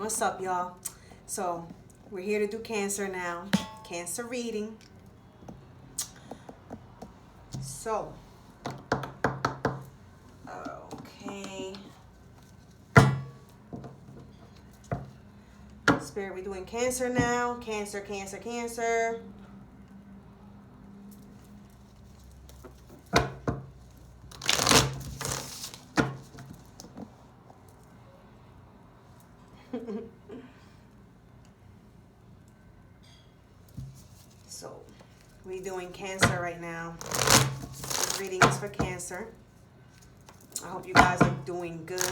What's up, y'all? So, we're here to do Cancer now. Cancer reading. So, okay. Spirit, we're doing Cancer now. Cancer, Cancer, Cancer. So, we're doing Cancer right now. This reading is for Cancer. I hope you guys are doing good.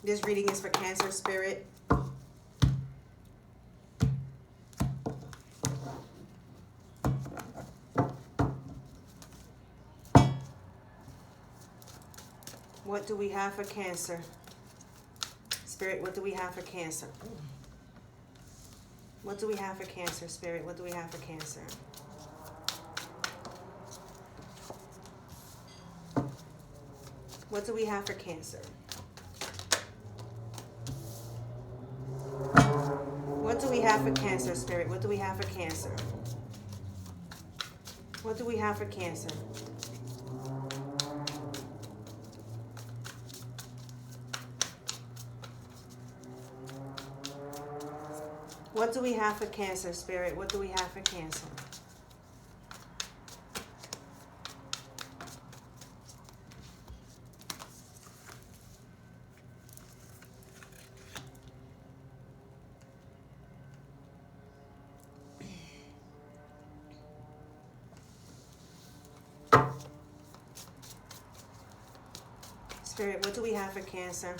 This reading is for Cancer, Spirit. What do we have for Cancer? Spirit, what do we have for Cancer? What do we have for Cancer, Spirit? What do we have for Cancer? What do we have for Cancer? What do we have for Cancer, Spirit? What do we have for Cancer? What do we have for Cancer? What do we have for Cancer, Spirit? What do we have for Cancer? Spirit, what do we have for Cancer?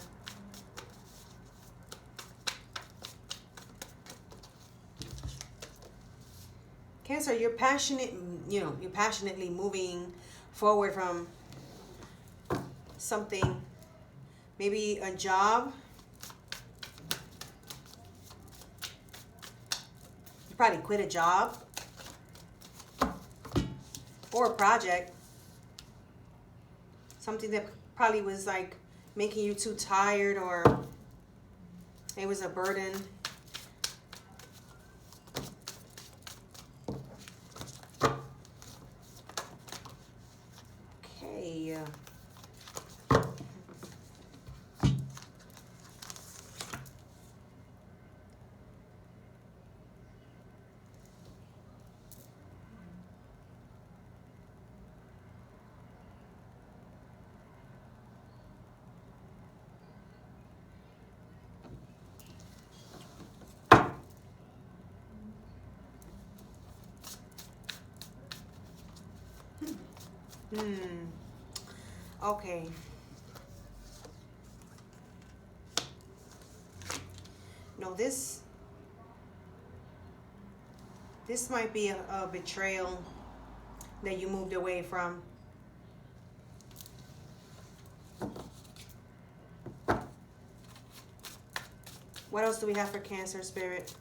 Cancer, you're passionate, you're passionately moving forward from something, maybe a job. You probably quit a job or a project. Something that probably was like making you too tired, or it was a burden. Okay. Okay. No, this might be a betrayal that you moved away from. What else do we have for Cancer, Spirit?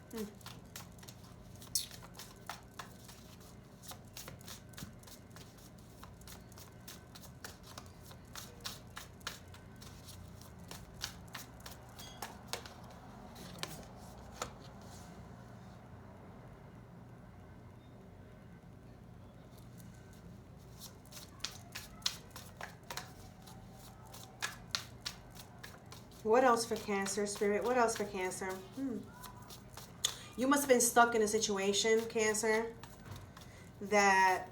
What else for Cancer, Spirit? What else for Cancer? You must have been stuck in a situation, Cancer, that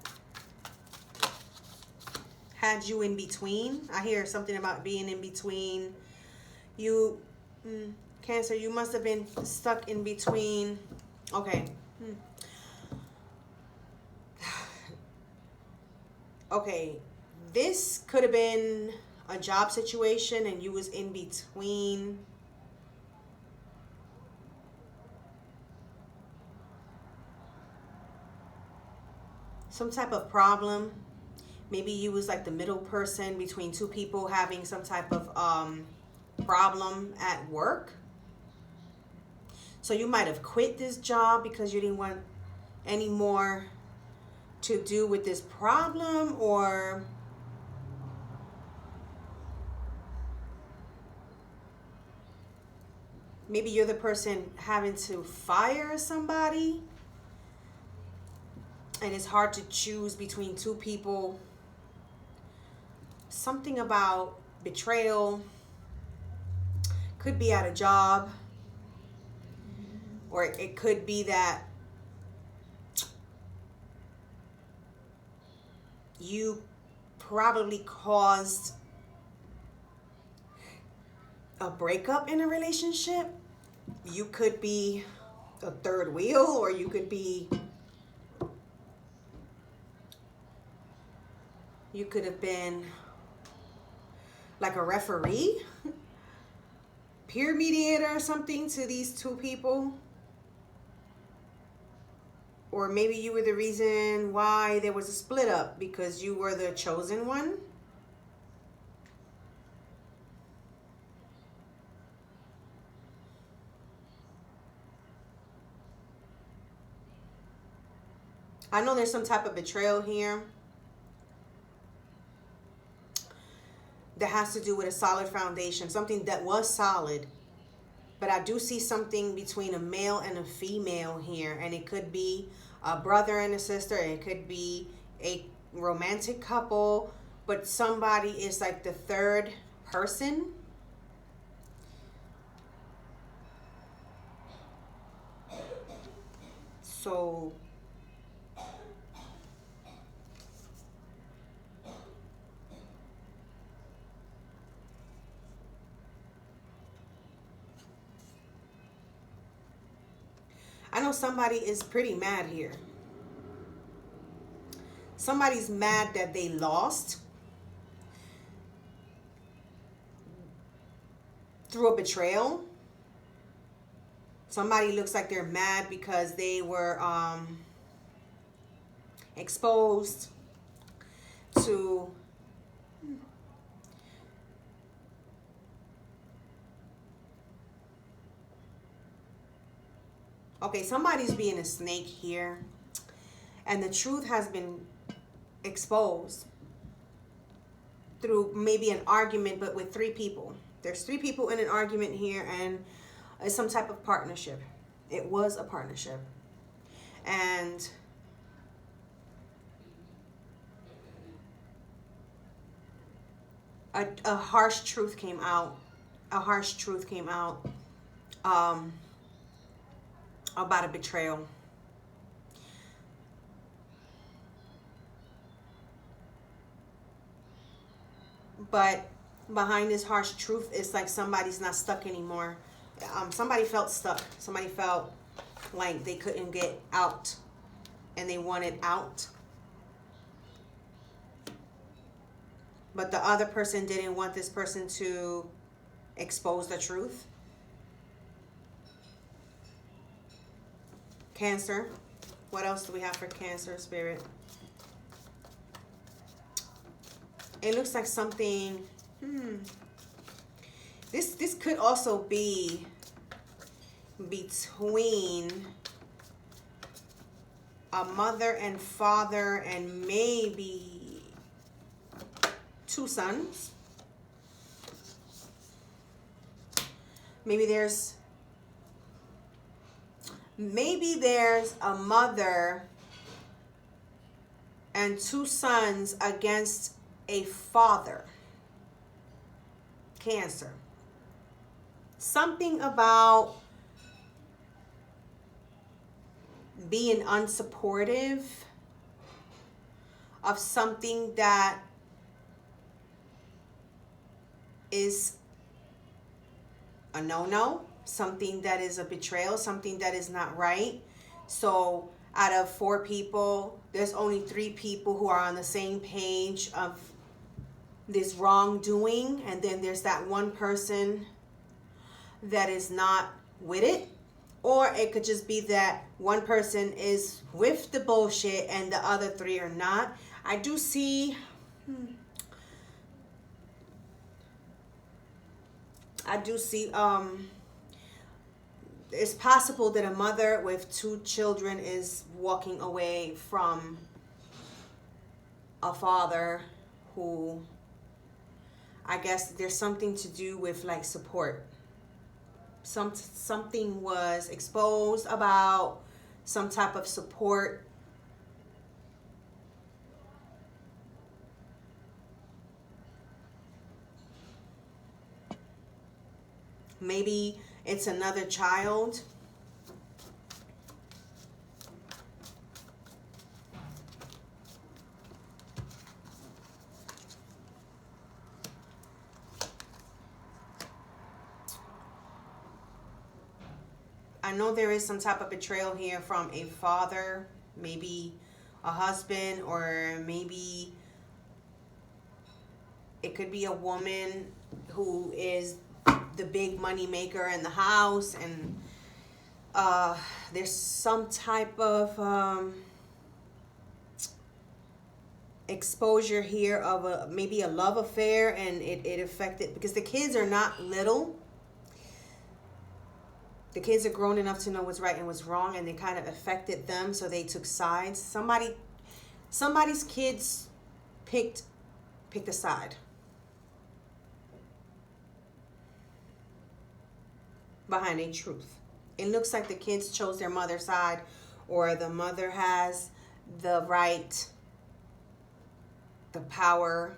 had you in between. I hear something about being in between. You, Cancer, you must have been stuck in between. Okay. Okay. This could have been a job situation and you was in between. some type of problem. Maybe you was like the middle person between two people having some type of problem at work. So you might have quit this job because you didn't want any more to do with this problem, or maybe you're the person having to fire somebody and it's hard to choose between two people. Something about betrayal. Could be at a job, or it could be that you probably caused a breakup in a relationship. You could be a third wheel, or you could have been like a referee, peer mediator or something to these two people. Or maybe you were the reason why there was a split up because you were the chosen one. I know there's some type of betrayal here that has to do with a solid foundation, something that was solid. But I do see something between a male and a female here, and it could be a brother and a sister, it could be a romantic couple, but somebody is like the third person. So I know somebody is pretty mad here. Somebody's mad that they lost through a betrayal. Somebody looks like they're mad because they were exposed to somebody's being a snake here, and the truth has been exposed through maybe an argument, but with three people. There's three people in an argument here, and it's some type of partnership. It was a partnership, and a harsh truth came out. About a betrayal. But behind this harsh truth, it's like somebody's not stuck anymore. Somebody felt stuck. Somebody felt like they couldn't get out, and they wanted out. But the other person didn't want this person to expose the truth. Cancer. What else do we have for Cancer, Spirit? It looks like something. This could also be between a mother and father, and maybe two sons. Maybe there's a mother and two sons against a father. Cancer. Something about being unsupportive of something that is a no-no, something that is a betrayal, something that is not right. So out of 4 people, there's only 3 people who are on the same page of this wrongdoing, and then there's that one person that is not with it. Or it could just be that one person is with the bullshit and the other three are not. I do see, I do see, it's possible that a mother with two children is walking away from a father who, I guess there's something to do with like support. Something was exposed about some type of support. Maybe it's another child. I know there is some type of betrayal here from a father, maybe a husband, or maybe it could be a woman who is the big money maker in the house, and there's some type of exposure here of maybe a love affair, and it affected, because the kids are not little. The kids are grown enough to know what's right and what's wrong, and it kind of affected them, so they took sides. Somebody's kids picked a side behind a truth. It looks like the kids chose their mother's side, or the mother has the right, the power.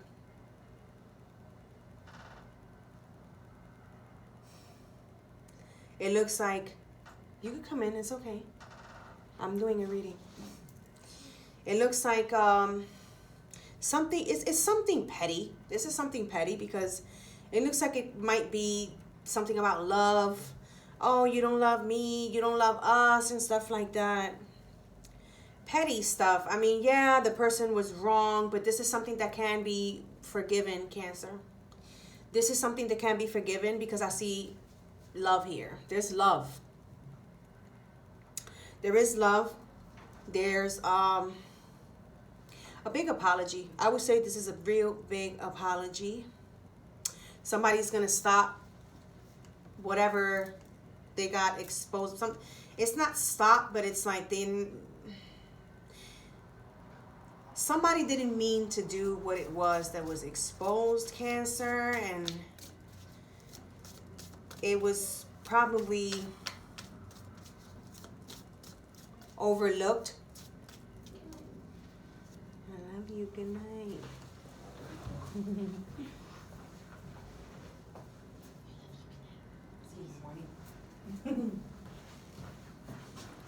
It looks like, you can come in, it's okay. I'm doing a reading. It looks like something, it's something petty. This is something petty because it looks like it might be something about love. Oh, you don't love me, you don't love us, and stuff like that. Petty stuff. I mean, yeah, the person was wrong, but this is something that can be forgiven, Cancer. This is something that can be forgiven because I see love here. There's love. There is love. There's a big apology. I would say this is a real big apology. Somebody's gonna stop whatever they got exposed. It's not stop, but it's like somebody didn't mean to do what it was that was exposed, Cancer, and it was probably overlooked. I love you. Good night.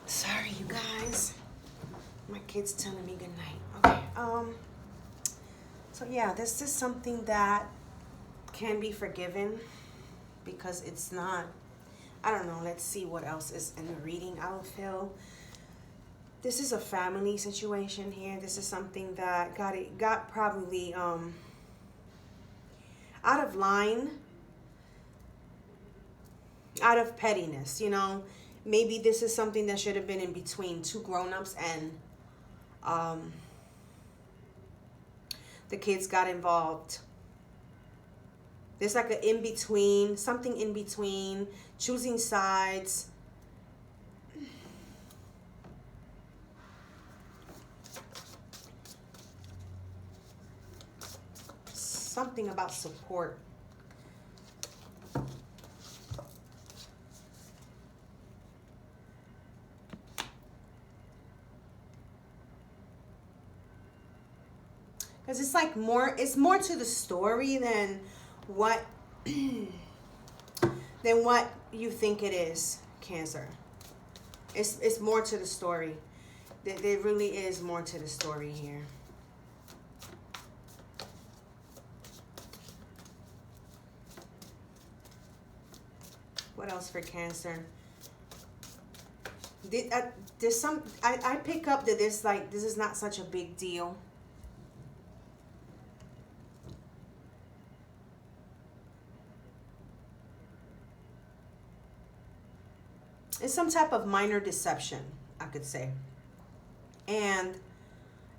Sorry, you guys. My kid's telling me good night. Okay. So yeah, this is something that can be forgiven because it's not, I don't know, let's see what else is in the reading. I would feel this is a family situation here. This is something that got probably out of line, out of pettiness, you know. Maybe this is something that should have been in between two grown-ups, and the kids got involved. There's like an in-between, something in between, choosing sides. Something about support. Because it's like it's more to the story than what you think it is, Cancer. It's more to the story. There really is more to the story here. What else for Cancer? There's some, I pick up that this is not such a big deal. It's some type of minor deception, I could say. And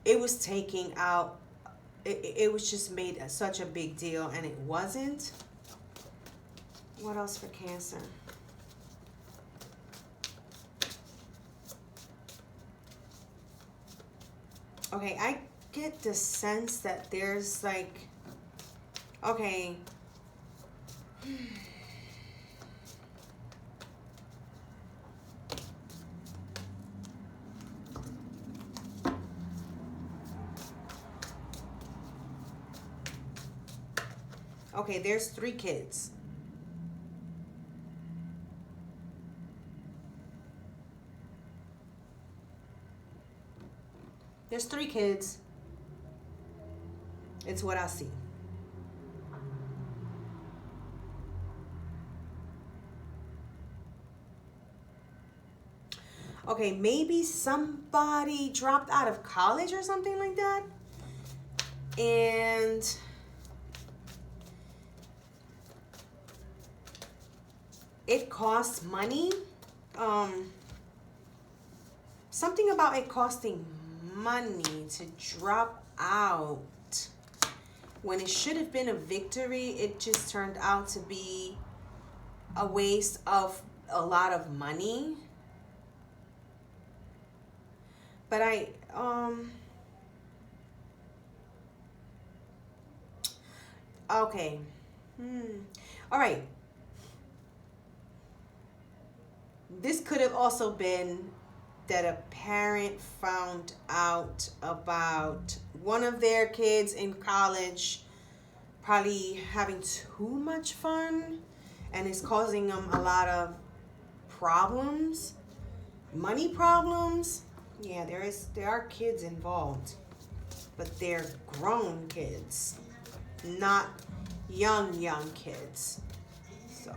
it was taking out, it was just made such a big deal, and it wasn't. What else for Cancer? Okay, I get the sense that there's like, okay, okay, there's 3 kids. There's 3 kids. It's what I see. Okay, maybe somebody dropped out of college or something like that. And it costs money. Something about it costing money to drop out when it should have been a victory. It just turned out to be a waste of a lot of money. But okay. All right. This could have also been that a parent found out about one of their kids in college probably having too much fun, and it's causing them a lot of problems, money problems. Yeah, there are kids involved, but they're grown kids, not young kids. So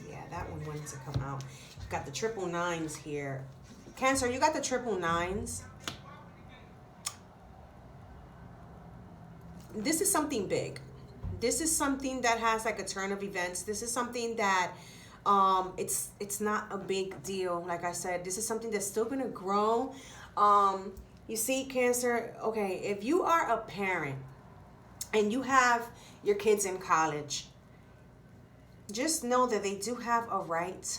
yeah, that one wanted to come out. Got the triple nines here. Cancer, you got the triple nines. This is something big. This is something that has like a turn of events. This is something that it's not a big deal. Like I said, this is something that's still gonna grow. You see, Cancer, okay, if you are a parent and you have your kids in college, just know that they do have a right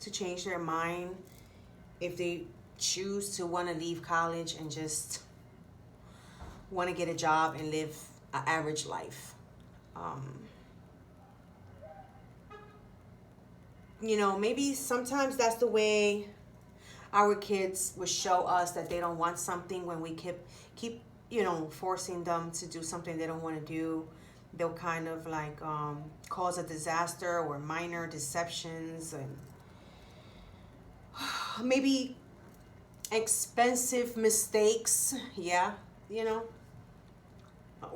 to change their mind if they choose to want to leave college and just want to get a job and live an average life. You know, maybe sometimes that's the way our kids will show us that they don't want something. When we keep you know, forcing them to do something they don't want to do, they'll kind of like cause a disaster or minor deceptions, and maybe expensive mistakes. Yeah, you know,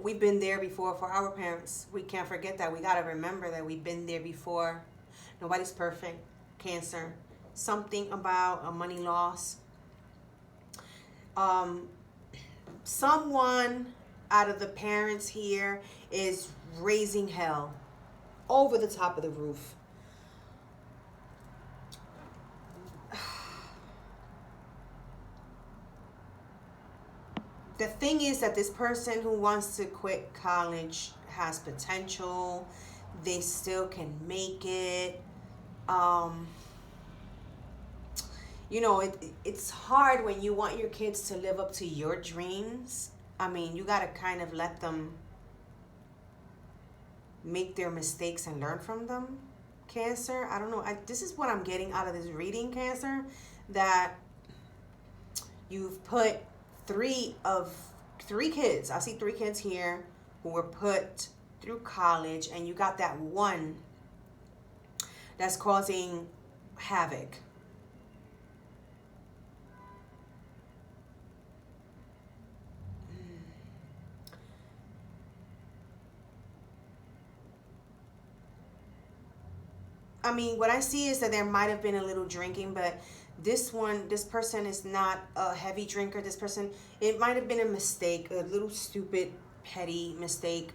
we've been there before for our parents. We can't forget that. We got to remember that we've been there before. Nobody's perfect. Cancer. Something about a money loss. Someone out of the parents here is raising hell over the top of the roof. The thing is that this person who wants to quit college has potential. They still can make it. You know, it's hard when you want your kids to live up to your dreams. I mean, you got to kind of let them make their mistakes and learn from them. Cancer, I don't know. This is what I'm getting out of this reading, Cancer, that you've put three kids. I see 3 kids here who were put through college, and you got that one that's causing havoc. I mean, what I see is that there might have been a little drinking, but This person is not a heavy drinker. This person, it might have been a mistake, a little stupid, petty mistake,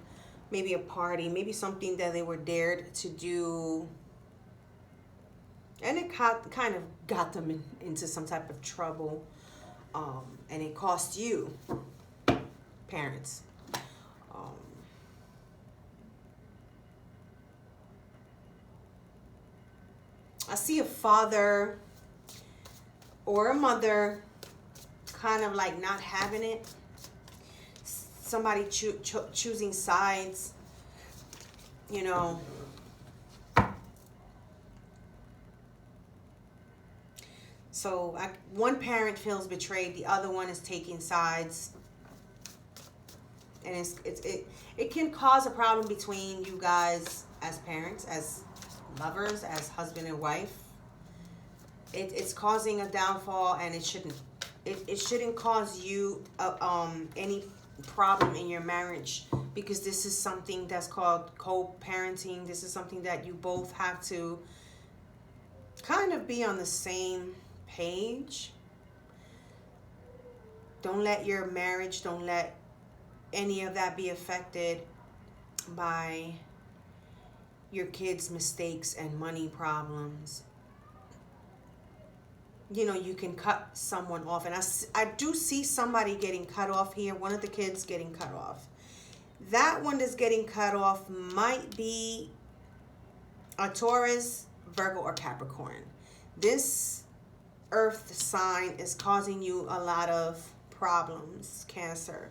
maybe a party, maybe something that they were dared to do, and it kind of got them into some type of trouble, and it cost you, parents. Um, I see a father or a mother kind of like not having it. Somebody choosing sides, you know. So one parent feels betrayed, the other one is taking sides, and it can cause a problem between you guys as parents, as lovers, as husband and wife. It's causing a downfall, and it shouldn't cause you any problem in your marriage, because this is something that's called co-parenting. This is something that you both have to kind of be on the same page. Don't let your marriage, don't let any of that be affected by your kids' mistakes and money problems. You know, you can cut someone off, and I do see somebody getting cut off here. One of the kids getting cut off. That one that's getting cut off might be a Taurus, Virgo, or Capricorn. This earth sign is causing you a lot of problems, Cancer.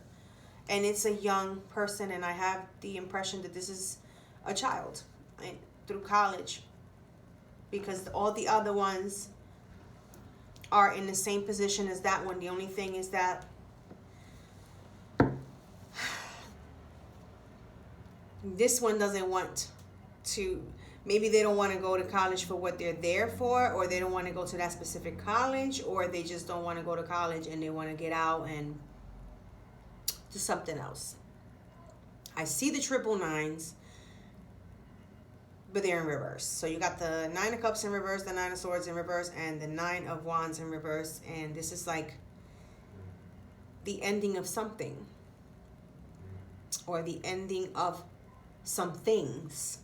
And it's a young person, and I have the impression that this is a child through college, because all the other ones are in the same position as that one. The only thing is that this one doesn't want to, maybe they don't want to go to college for what they're there for, or they don't want to go to that specific college, or they just don't want to go to college and they want to get out and do something else. I see the triple nines, but they're in reverse. So you got the Nine of Cups in reverse, the Nine of Swords in reverse, and the Nine of Wands in reverse. And this is like the ending of something, or the ending of some things,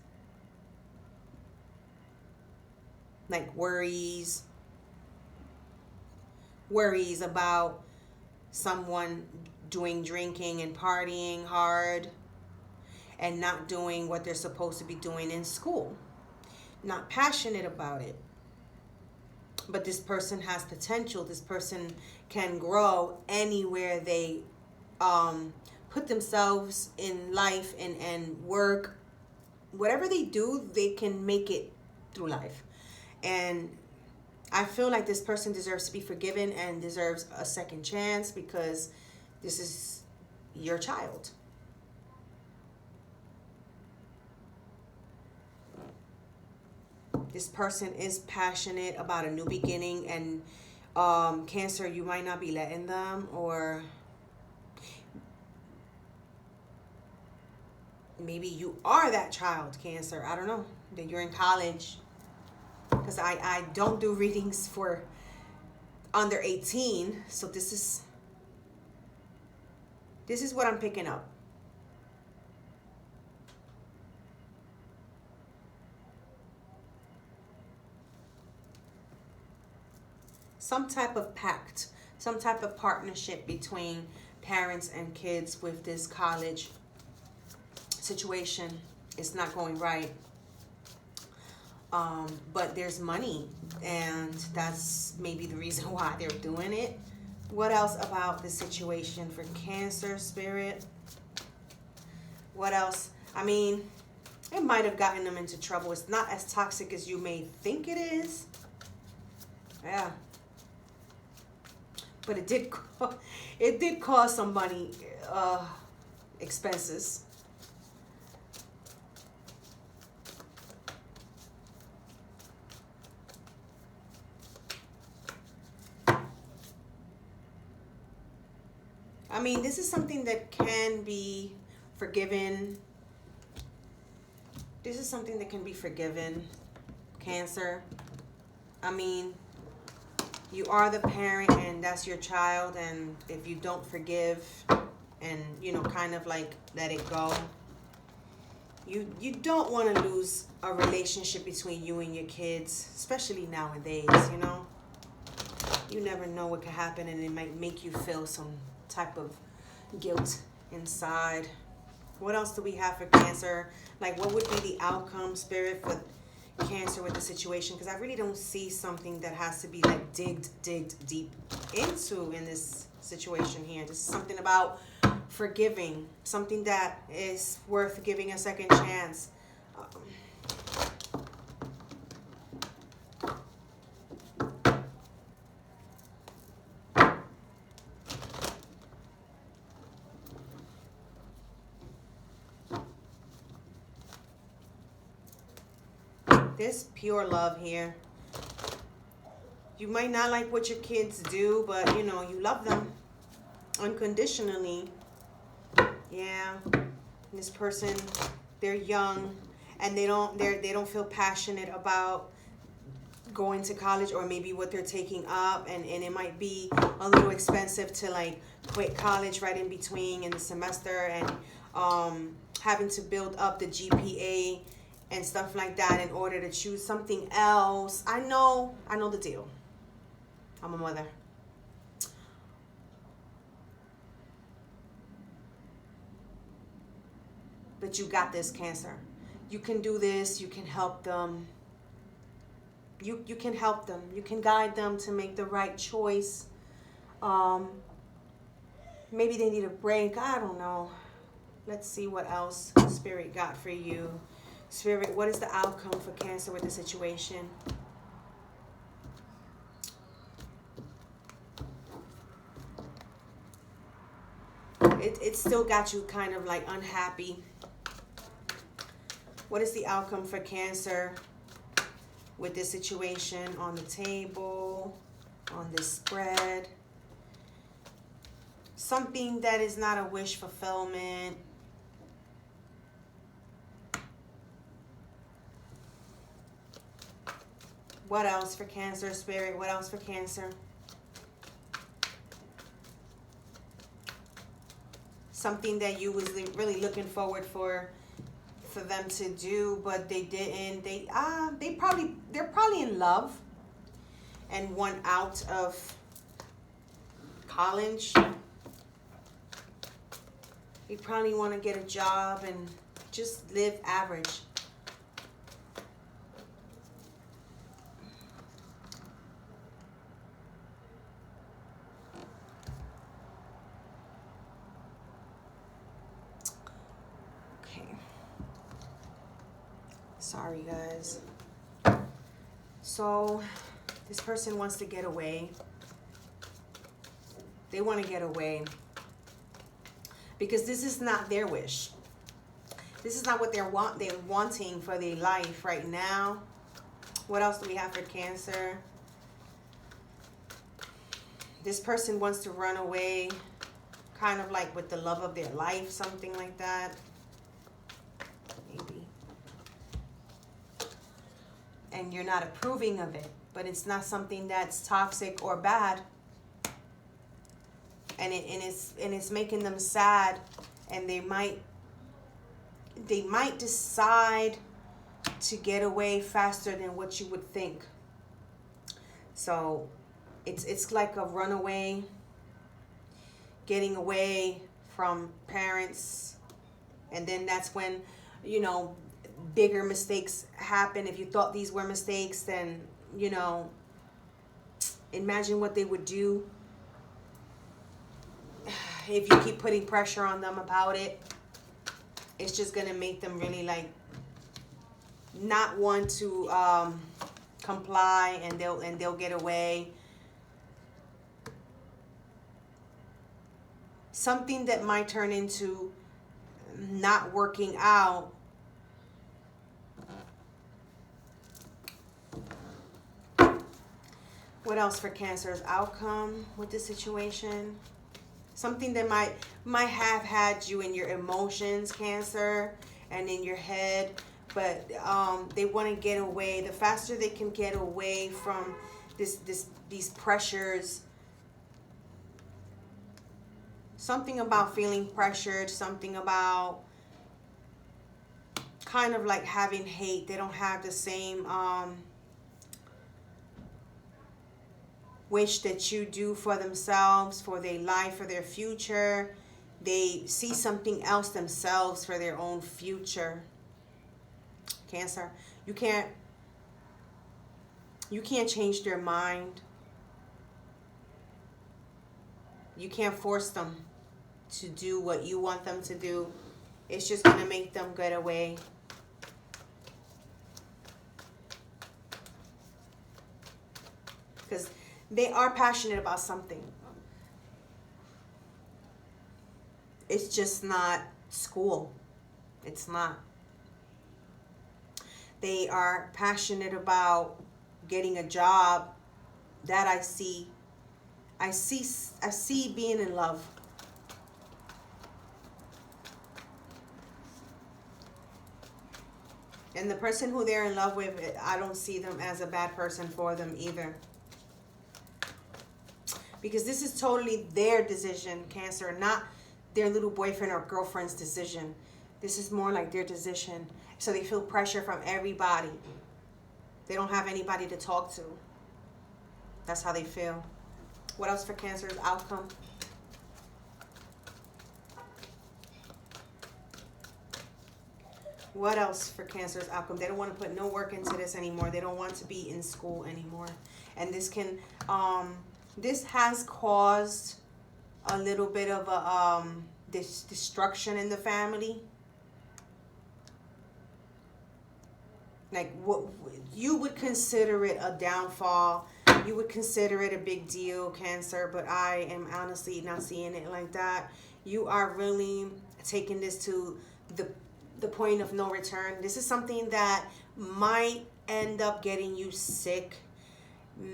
like worries about someone drinking and partying hard and not doing what they're supposed to be doing in school, not passionate about it. But this person has potential. This person can grow anywhere they put themselves in life and work. Whatever they do, they can make it through life. And I feel like this person deserves to be forgiven and deserves a second chance, because this is your child. This person is passionate about a new beginning, and Cancer, you might not be letting them, or maybe you are that child, Cancer. I don't know, that you're in college, because I don't do readings for under 18, so this is what I'm picking up. Some type of pact, some type of partnership between parents and kids with this college situation. It's not going right. But there's money, and that's maybe the reason why they're doing it. What else about the situation for Cancer, Spirit? What else? I mean, it might have gotten them into trouble. It's not as toxic as you may think it is. Yeah. But it did cause some money, expenses. I mean, this is something that can be forgiven. This is something that can be forgiven, Cancer. I mean, You are the parent, and that's your child, and if you don't forgive and, you know, kind of like let it go, you don't want to lose a relationship between you and your kids, especially nowadays, you know. You never know what could happen, and it might make you feel some type of guilt inside. What else do we have for Cancer? Like, what would be the outcome, Spirit, for Cancer with the situation? Because I really don't see something that has to be like digged deep into in this situation here. This is something about forgiving, something that is worth giving a second chance. This pure love here. You might not like what your kids do, but you know, you love them unconditionally. Yeah. This person, they're young and they don't feel passionate about going to college, or maybe what they're taking up, and it might be a little expensive to like quit college right in between in the semester, and having to build up the GPA and stuff like that in order to choose something else. I know the deal. I'm a mother. But you got this, Cancer. You can do this. You can help them. You can help them. You can guide them to make the right choice. Maybe they need a break. I don't know. Let's see what else Spirit got for you. Spirit, what is the outcome for Cancer with the situation? It still got you kind of like unhappy. What is the outcome for Cancer with this situation on the table, on this spread? Something that is not a wish fulfillment. What else for Cancer, Spirit? What else for Cancer? Something that you was really looking forward for them to do, but they didn't. They're probably in love and want out of college. They probably want to get a job and just live average. Sorry, guys. So, this person wants to get away. They want to get away because this is not their wish. This is not what they're wanting for their life right now. What else do we have for Cancer? This person wants to run away, kind of like with the love of their life, something like that. Maybe. And you're not approving of it, but it's not something that's toxic or bad. And it's making them sad, and they might decide to get away faster than what you would think. So it's like a runaway, getting away from parents, and then that's when, you know, bigger mistakes happen. If you thought these were mistakes, then, you know, imagine what they would do if you keep putting pressure on them about it. It's just gonna make them really like not want to comply, and they'll get away. Something that might turn into not working out. What else for Cancer's outcome with this situation? Something that might have had you in your emotions, Cancer, and in your head, but they want to get away. The faster they can get away from these pressures. Something about feeling pressured, something about kind of like having hate. They don't have the same wish that you do for themselves, for their life, for their future. They see something else themselves for their own future. Cancer, you can't change their mind. You can't force them to do what you want them to do. It's just going to make them get away. Because they are passionate about something. It's just not school. It's not. They are passionate about getting a job. That I see being in love. And the person who they're in love with, I don't see them as a bad person for them either. Because this is totally their decision, Cancer, not their little boyfriend or girlfriend's decision. This is more like their decision. So they feel pressure from everybody. They don't have anybody to talk to. That's how they feel. What else for Cancer's outcome? What else for Cancer's outcome? They don't want to put no work into this anymore. They don't want to be in school anymore. And this can, this has caused a little bit of a this destruction in the family. Like what you would consider it a downfall. You would consider it a big deal, Cancer, but I am honestly not seeing it like that. You are really taking this to the point of no return. This is something that might end up getting you sick.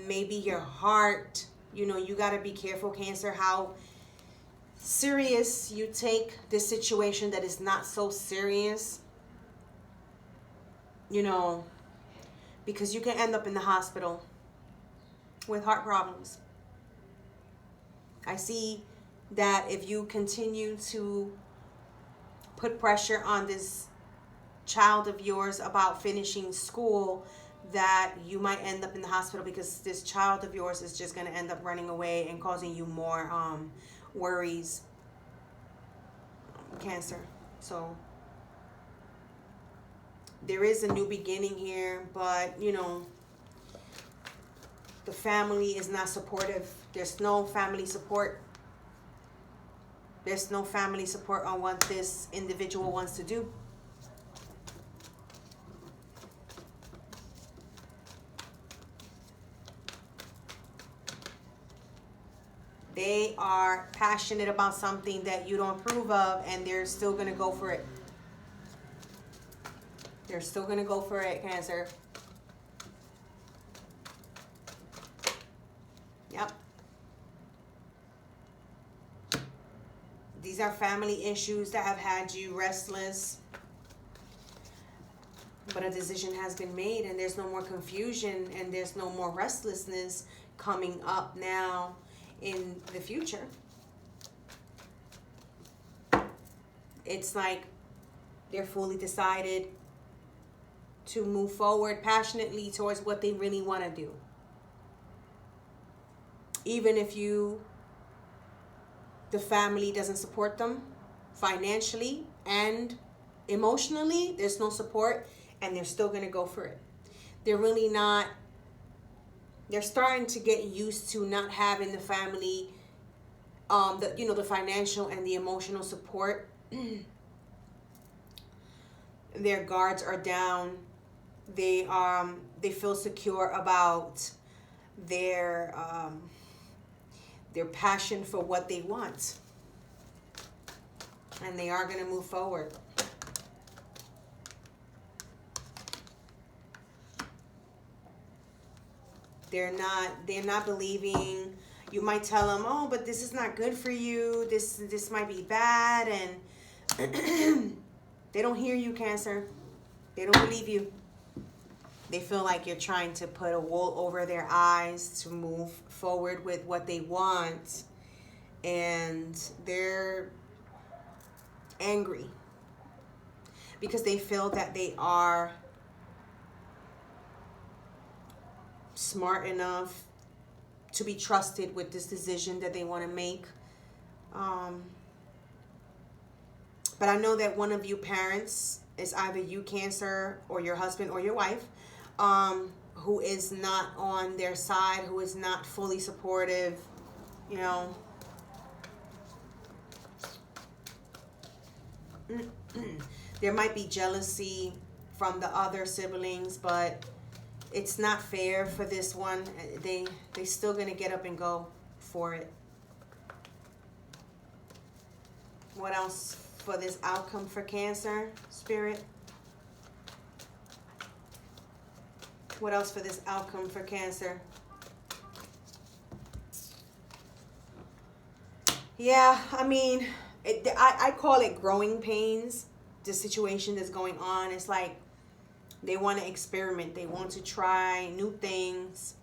Maybe your heart. You know, you got to be careful, Cancer, how serious you take this situation that is not so serious. You know, because you can end up in the hospital with heart problems. I see that if you continue to put pressure on this child of yours about finishing school, that you might end up in the hospital because this child of yours is just going to end up running away and causing you more worries, Cancer. So there is a new beginning here, but you know, the family is not supportive. There's no family support. There's no family support on what this individual wants to do. They are passionate about something that you don't approve of, and they're still going to go for it. They're still going to go for it, Cancer. Yep. These are family issues that have had you restless. But a decision has been made, and there's no more confusion, and there's no more restlessness coming up now in the future. It's like they're fully decided to move forward passionately towards what they really want to do. Even if the family doesn't support them financially and emotionally, there's no support, and they're still going to go for it. They're really not, they're starting to get used to not having the family, the financial and the emotional support. Their guards are down. They feel secure about their passion for what they want, and they are going to move forward. They're not believing. You might tell them, oh, but this is not good for you. This might be bad, and they don't hear you, Cancer. They don't believe you. They feel like you're trying to put a wool over their eyes to move forward with what they want. And they're angry because they feel that they are smart enough to be trusted with this decision that they want to make. But I know that one of you parents is either you, Cancer, or your husband or your wife, who is not on their side, who is not fully supportive, you know. There might be jealousy from the other siblings, but it's not fair for this one. They still gonna get up and go for it. What else for this outcome for Cancer, Spirit? What else for this outcome for Cancer? Yeah, I mean, I call it growing pains. The situation that's going on, it's like they want to experiment. They want to try new things.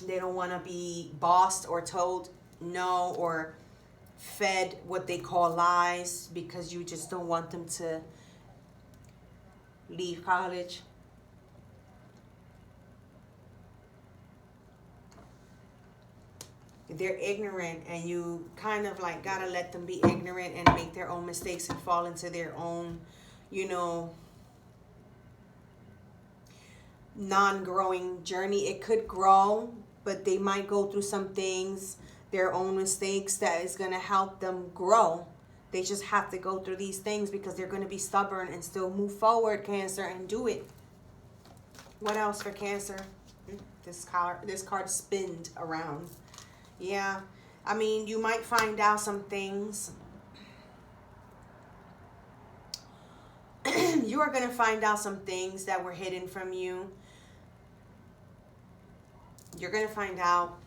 They don't want to be bossed or told no or fed what they call lies because you just don't want them to leave college. They're ignorant, and you kind of like gotta let them be ignorant and make their own mistakes and fall into their own, you know, non-growing journey. It could grow, but they might go through some things, their own mistakes, that is gonna help them grow. They just have to go through these things because they're gonna be stubborn and still move forward, Cancer, and do it. What else for Cancer? This card spinned around. Yeah, I mean, you might find out some things. You are going to find out some things that were hidden from you. You're going to find out.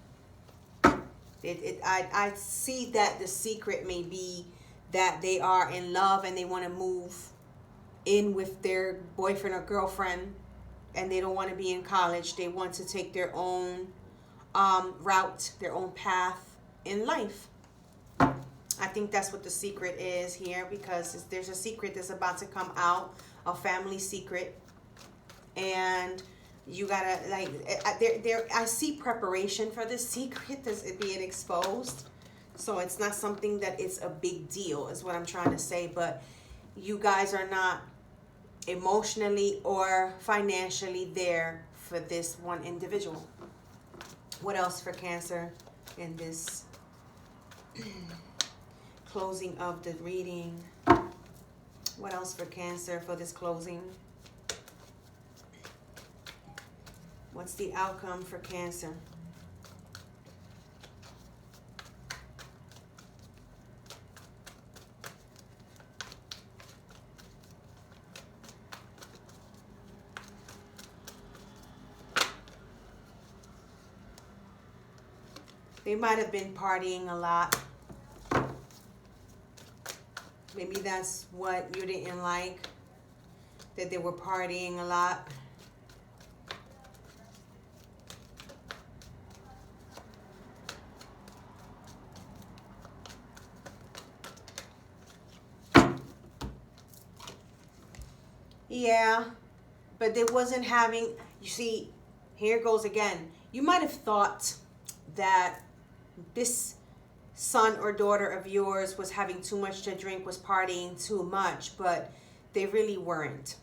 I see that the secret may be that they are in love and they want to move in with their boyfriend or girlfriend, and they don't want to be in college. They want to take their own route, their own path in life. I think that's what the secret is here, because there's a secret that's about to come out, a family secret, and you gotta like I see preparation for this secret that's being exposed. So it's not something that is a big deal, is what I'm trying to say. But you guys are not emotionally or financially there for this one individual. What else for Cancer in this closing of the reading? What else for Cancer for this closing? What's the outcome for Cancer? They might have been partying a lot. Maybe that's what you didn't like, that they were partying a lot. Yeah, but they wasn't having, you see, here goes again. You might have thought that this son or daughter of yours was having too much to drink, was partying too much, but they really weren't.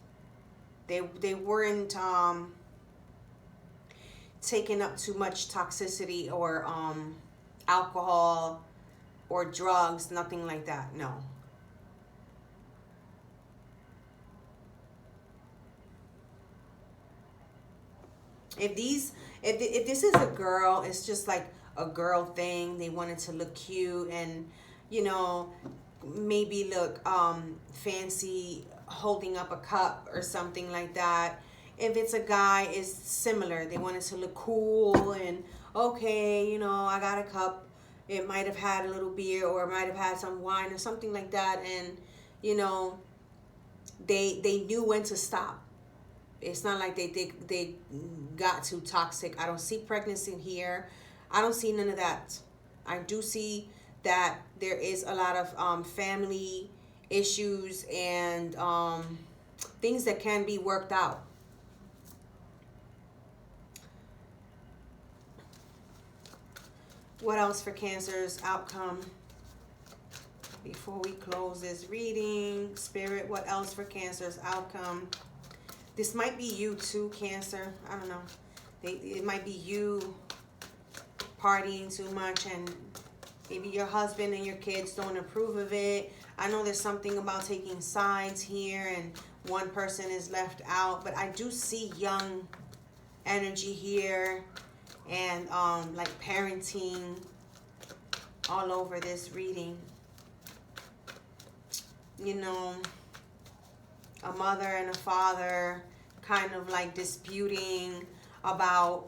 They weren't taking up too much toxicity or alcohol or drugs, nothing like that. No. If this is a girl, it's just like a girl thing. They wanted to look cute and, you know, maybe look fancy holding up a cup or something like that. If it's a guy, it's similar. They wanted to look cool and, okay, you know, I got a cup. It might have had a little beer or it might have had some wine or something like that. And, you know, they knew when to stop. It's not like they got too toxic. I don't see pregnancy here. I don't see none of that. I do see that there is a lot of family issues and things that can be worked out. What else for Cancer's outcome? Before we close this reading, Spirit, what else for Cancer's outcome? This might be you too, Cancer. I don't know. It might be you partying too much, and maybe your husband and your kids don't approve of it. I know there's something about taking sides here and one person is left out, but I do see young energy here and like parenting all over this reading. You know, a mother and a father kind of like disputing about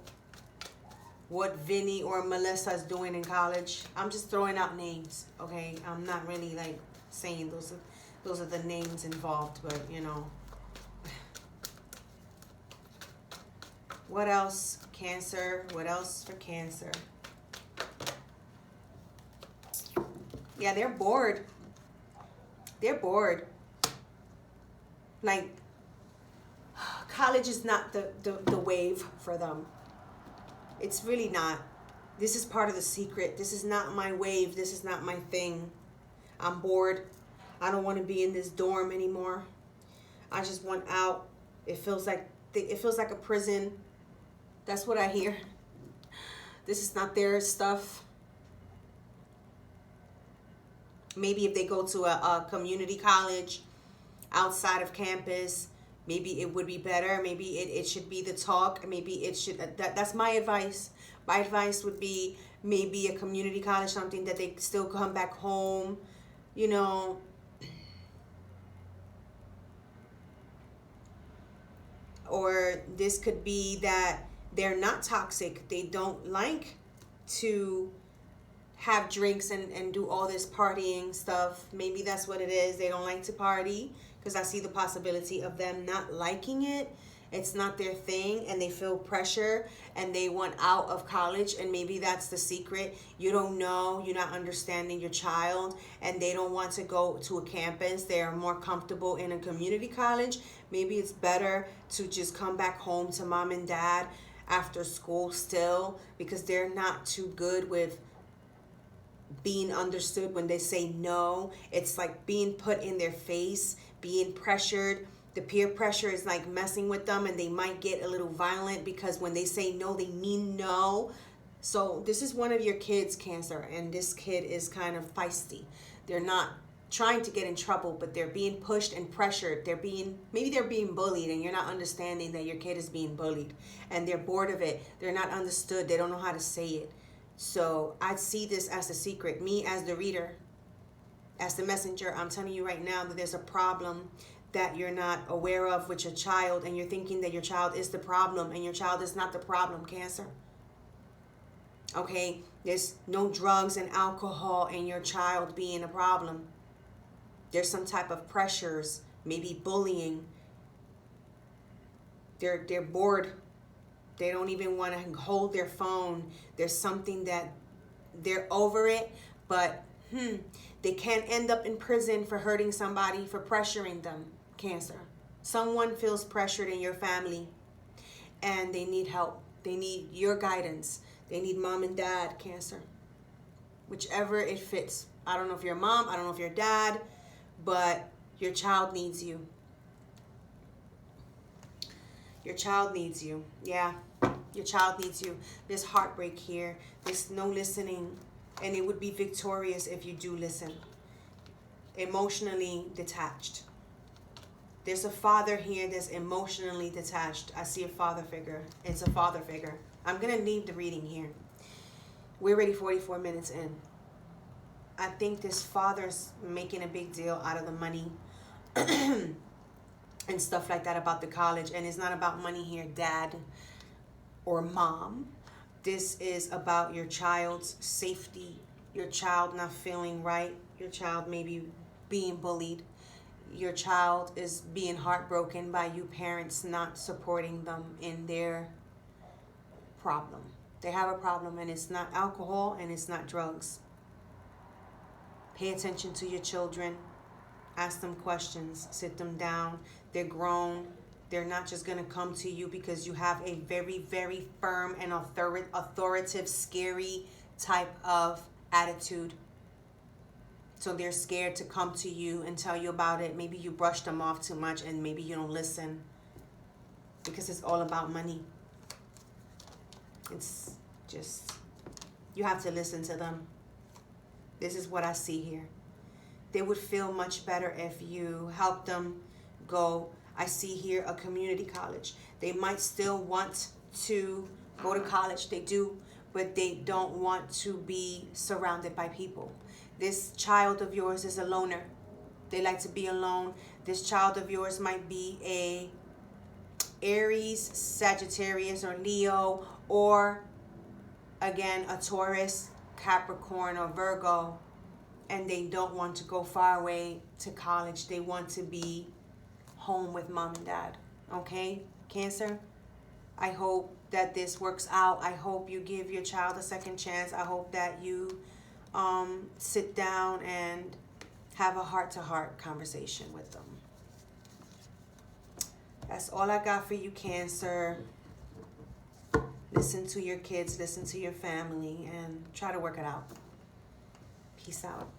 what Vinny or Melissa is doing in college. I'm just throwing out names, okay? I'm not really like saying those are the names involved, but you know. What else, Cancer? What else for Cancer? Yeah, they're bored. They're bored. Like, college is not the wave for them. It's really not. This is part of the secret. This is not my wave. This is not my thing. I'm bored. I don't want to be in this dorm anymore. I just want out. It feels like a prison. That's what I hear. This is not their stuff. Maybe if they go to a community college outside of campus, maybe it would be better. Maybe it should be the talk. Maybe it should. That's my advice. My advice would be maybe a community college, something that they still come back home, you know. Or this could be that they're not toxic. They don't like to have drinks and do all this partying stuff. Maybe that's what it is. They don't like to party, because I see the possibility of them not liking it. It's not their thing, and they feel pressure and they want out of college, and maybe that's the secret. You don't know, you're not understanding your child, and they don't want to go to a campus. They are more comfortable in a community college. Maybe it's better to just come back home to mom and dad after school still, because they're not too good with being understood when they say no. It's like being put in their face, being pressured. The peer pressure is like messing with them, and they might get a little violent because when they say no, they mean no. So this is one of your kids, Cancer, and this kid is kind of feisty. They're not trying to get in trouble, but they're being pushed and pressured. Maybe they're being bullied, and you're not understanding that your kid is being bullied, and they're bored of it. They're not understood. They don't know how to say it. So I see this as a secret. Me as the reader, as the messenger, I'm telling you right now that there's a problem that you're not aware of with your child, and you're thinking that your child is the problem, and your child is not the problem, Cancer. Okay? There's no drugs and alcohol in your child being a problem. There's some type of pressures, maybe bullying. They're bored. They don't even want to hold their phone. There's something that they're over it, but they can't end up in prison for hurting somebody, for pressuring them, Cancer. Someone feels pressured in your family, and they need help. They need your guidance. They need mom and dad, Cancer. Whichever it fits. I don't know if you're a mom, I don't know if you're dad, but your child needs you. Your child needs you. Yeah, your child needs you. There's heartbreak here. There's no listening, and it would be victorious if you do listen. Emotionally detached. There's a father here that's emotionally detached. I see a father figure. It's a father figure. I'm going to leave the reading here. We're already 44 minutes in. I think this father's making a big deal out of the money and stuff like that about the college. And it's not about money here, dad or mom. This is about your child's safety, your child not feeling right, your child maybe being bullied. your child is being heartbroken by you parents not supporting them in their problem. They have a problem, and it's not alcohol and it's not drugs. Pay attention to your children. Ask them questions. Sit them down. They're grown. They're not just going to come to you because you have a very, very firm and authoritative, scary type of attitude. So they're scared to come to you and tell you about it. Maybe you brush them off too much and maybe you don't listen because it's all about money. It's just, you have to listen to them. This is what I see here. They would feel much better if you help them go. I see here a community college. They might still want to go to college. They do, but they don't want to be surrounded by people. This child of yours is a loner. They like to be alone. This child of yours might be a Aries, Sagittarius, or Leo, or again, a Taurus, Capricorn, or Virgo, and they don't want to go far away to college. They want to be home with mom and dad. Okay, Cancer? I hope that this works out. I hope you give your child a second chance. I hope that you sit down and have a heart-to-heart conversation with them. That's all I got for you, Cancer. Listen to your kids, listen to your family, and try to work it out. Peace out.